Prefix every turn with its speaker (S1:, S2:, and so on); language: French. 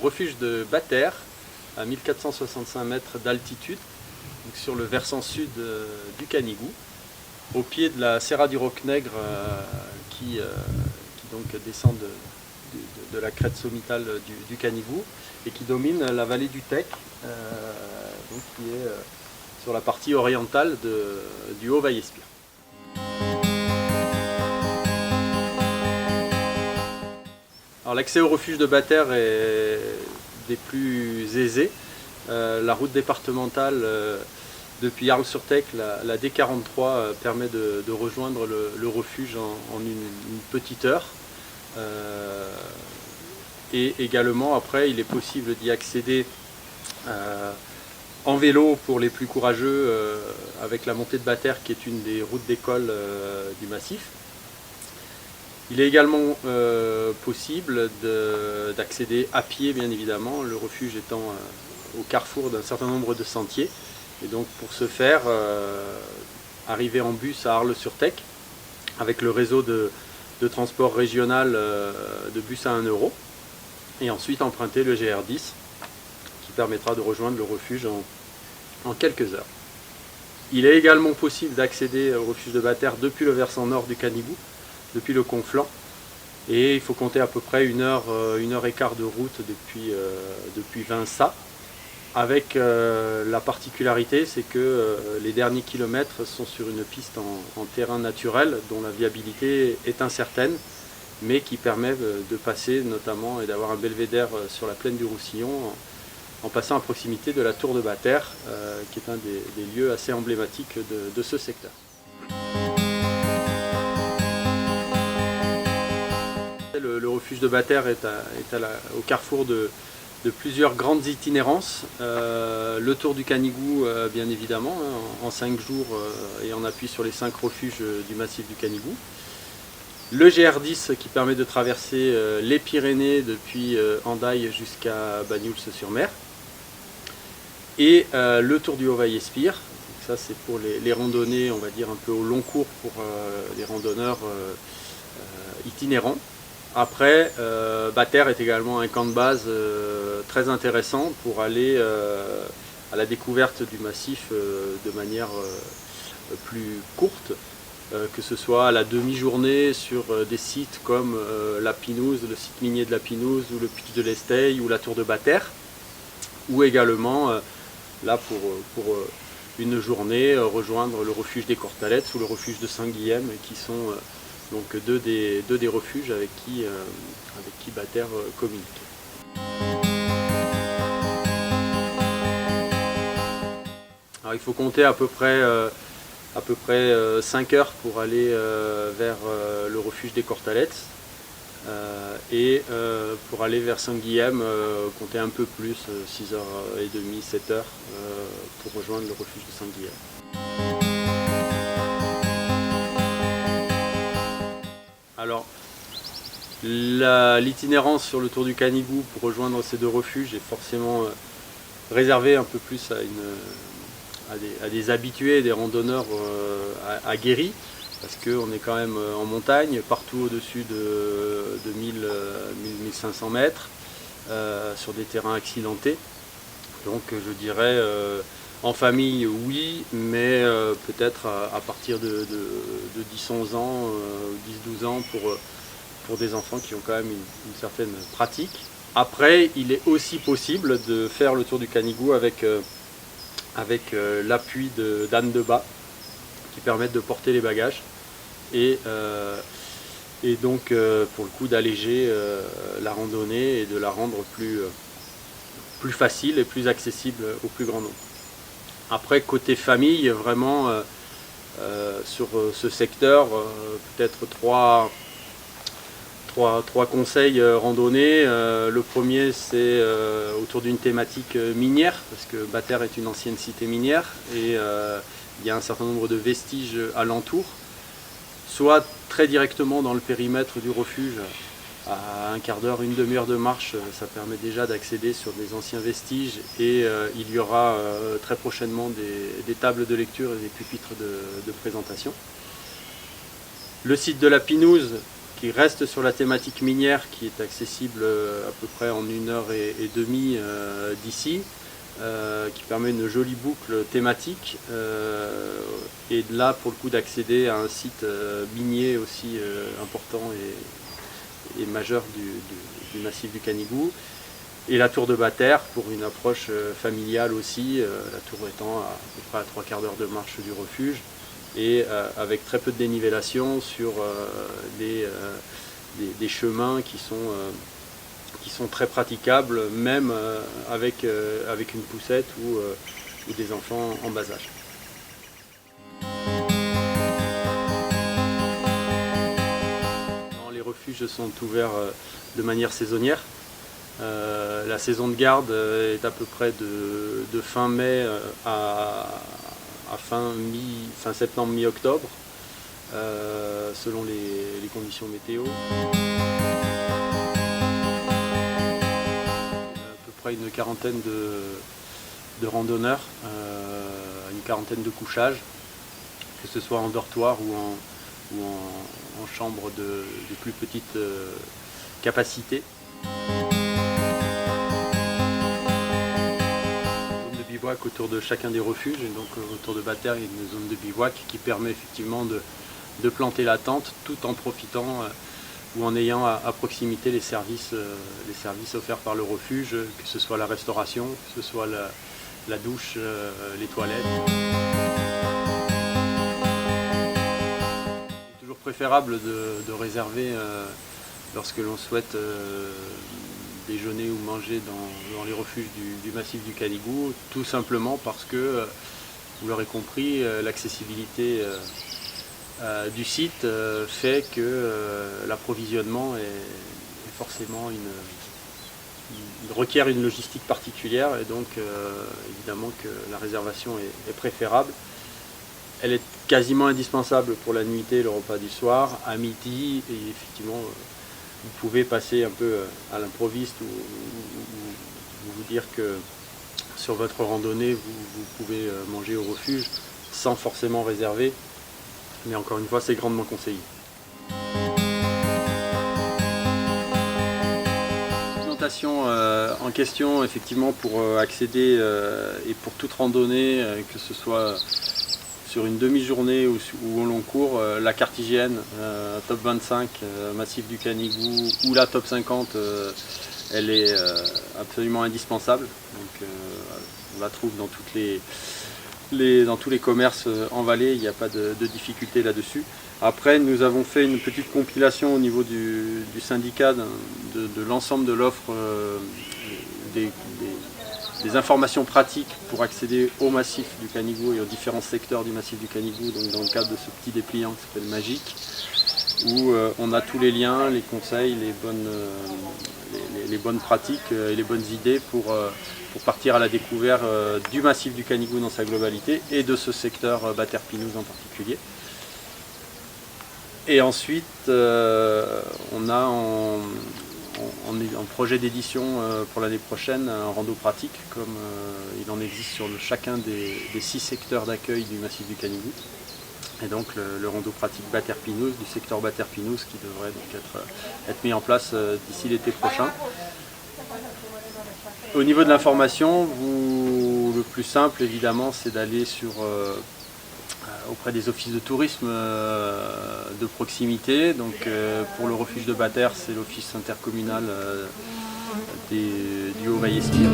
S1: refuge de Batters, à 1465 mètres d'altitude, sur le versant sud du Canigou, au pied de la Serra du Roc-Nègre qui donc descend de la crête sommitale du Canigou et qui domine la vallée du Tech, donc qui est sur la partie orientale du Haut-Vallespir. L'accès au refuge de Batters est des plus aisés. La route départementale depuis Arles-sur-Tech, la D43, permet de rejoindre le refuge en une petite heure. Et également après il est possible d'y accéder en vélo pour les plus courageux avec la montée de Batters qui est une des routes d'école du massif. Il est également possible d'accéder à pied, bien évidemment, le refuge étant au carrefour d'un certain nombre de sentiers. Et donc pour ce faire, arriver en bus à Arles-sur-Tech avec le réseau de transport régional de bus à 1 €, et ensuite emprunter le GR10 qui permettra de rejoindre le refuge en quelques heures. Il est également possible d'accéder au refuge de Batters depuis le versant nord du Canigou, depuis le Conflent, et il faut compter à peu près une heure et quart de route depuis Vinça, avec la particularité, c'est que les derniers kilomètres sont sur une piste en terrain naturel dont la viabilité est incertaine, mais qui permet de passer notamment et d'avoir un belvédère sur la plaine du Roussillon en passant à proximité de la tour de Batters, qui est un des lieux assez emblématiques de ce secteur. Le refuge de Batters est au carrefour de plusieurs grandes itinérances. Le tour du Canigou, bien évidemment, en 5 jours et en appui sur les 5 refuges du massif du Canigou. Le GR10 qui permet de traverser les Pyrénées depuis Hendaye jusqu'à Banyuls-sur-Mer. Et le tour du Haut-Vallespir. Ça c'est pour les randonnées, on va dire un peu au long cours pour les randonneurs itinérants. Après, Batters est également un camp de base très intéressant pour aller à la découverte du massif de manière plus courte, que ce soit à la demi-journée sur des sites comme la Pinouse, le site minier de la Pinouse, ou le pitch de l'Esteille, ou la tour de Batters, ou également là pour une journée rejoindre le refuge des Cortalettes ou le refuge de Saint-Guilhem, qui sont donc deux des refuges avec qui Batters communique. Alors, il faut compter à peu près 5 heures pour aller vers le refuge des Cortalettes, et pour aller vers Saint-Guilhem, compter un peu plus, 6h30, 7h, pour rejoindre le refuge de Saint-Guilhem. Alors, l'itinérance sur le tour du Canigou pour rejoindre ces 2 refuges est forcément réservée un peu plus à des habitués, des randonneurs aguerris, parce qu'on est quand même en montagne, partout au-dessus de 1000-1500 mètres, sur des terrains accidentés. Donc je dirais en famille oui, mais peut-être à partir de 10-11 ans, 10-12 ans pour des enfants qui ont quand même une certaine pratique. Après, il est aussi possible de faire le tour du Canigou avec l'appui d'ânes de bas qui permettent de porter les bagages et donc pour le coup d'alléger la randonnée et de la rendre plus facile et plus accessible au plus grand nombre. Après, côté famille, vraiment sur ce secteur, peut-être trois conseils randonnée. Le premier, c'est autour d'une thématique minière, parce que Batters est une ancienne cité minière et il y a un certain nombre de vestiges alentour, soit très directement dans le périmètre du refuge, à un quart d'heure, une demi-heure de marche, ça permet déjà d'accéder sur des anciens vestiges, et il y aura très prochainement des tables de lecture et des pupitres de présentation. Le site de la Pinouse, qui reste sur la thématique minière, qui est accessible à peu près en 1h30 d'ici, qui permet une jolie boucle thématique, et là pour le coup d'accéder à un site minier aussi important et majeur du massif du Canigou. Et la tour de Batters pour une approche familiale aussi, la tour étant à peu près à 3/4 d'heure de marche du refuge, et avec très peu de dénivellation sur des chemins qui sont très praticables, même avec une poussette ou des enfants en bas âge. Les refuges sont ouverts de manière saisonnière. La saison de garde est à peu près de fin mai à fin septembre, mi-octobre, selon les conditions météo. À peu près une quarantaine de randonneurs, une quarantaine de couchages, que ce soit en dortoir ou en chambre de plus petite capacité. Bivouac autour de chacun des refuges, et donc autour de Batters il y a une zone de bivouac qui permet effectivement de planter la tente tout en profitant ou en ayant à proximité les services offerts par le refuge, que ce soit la restauration, que ce soit la douche, les toilettes. C'est toujours préférable de réserver lorsque l'on souhaite déjeuner ou manger dans les refuges du massif du Canigou, tout simplement parce que, vous l'aurez compris, l'accessibilité du site fait que l'approvisionnement est forcément requiert une logistique particulière, et donc évidemment que la réservation est préférable. Elle est quasiment indispensable pour la nuitée et le repas du soir, à midi, et effectivement vous pouvez passer un peu à l'improviste ou vous dire que sur votre randonnée vous pouvez manger au refuge sans forcément réserver, mais encore une fois c'est grandement conseillé. La présentation en question effectivement pour accéder et pour toute randonnée, que ce soit sur une demi-journée ou au long cours, la carte hygiène top 25 massif du Canigou ou la top 50, elle est absolument indispensable. Donc, on la trouve dans dans tous les commerces en vallée, il n'y a pas de difficulté là-dessus. Après, nous avons fait une petite compilation au niveau du syndicat de l'ensemble de l'offre des informations pratiques pour accéder au massif du Canigou et aux différents secteurs du massif du Canigou, donc dans le cadre de ce petit dépliant qui s'appelle Magique, où on a tous les liens, les conseils, les bonnes pratiques et les bonnes idées pour partir à la découverte du massif du Canigou dans sa globalité et de ce secteur Batters-Pinouse en particulier. Et ensuite, on a en projet d'édition pour l'année prochaine un rando pratique, comme il en existe sur chacun des 6 secteurs d'accueil du massif du Canigou. Et donc le rando pratique Batters-Pinouse, du secteur Batters-Pinouse, qui devrait donc être mis en place d'ici l'été prochain. Au niveau de l'information, le plus simple évidemment c'est d'aller auprès des offices de tourisme de proximité. Donc pour le refuge de Batters, c'est l'office intercommunal du Haut-Mayestir.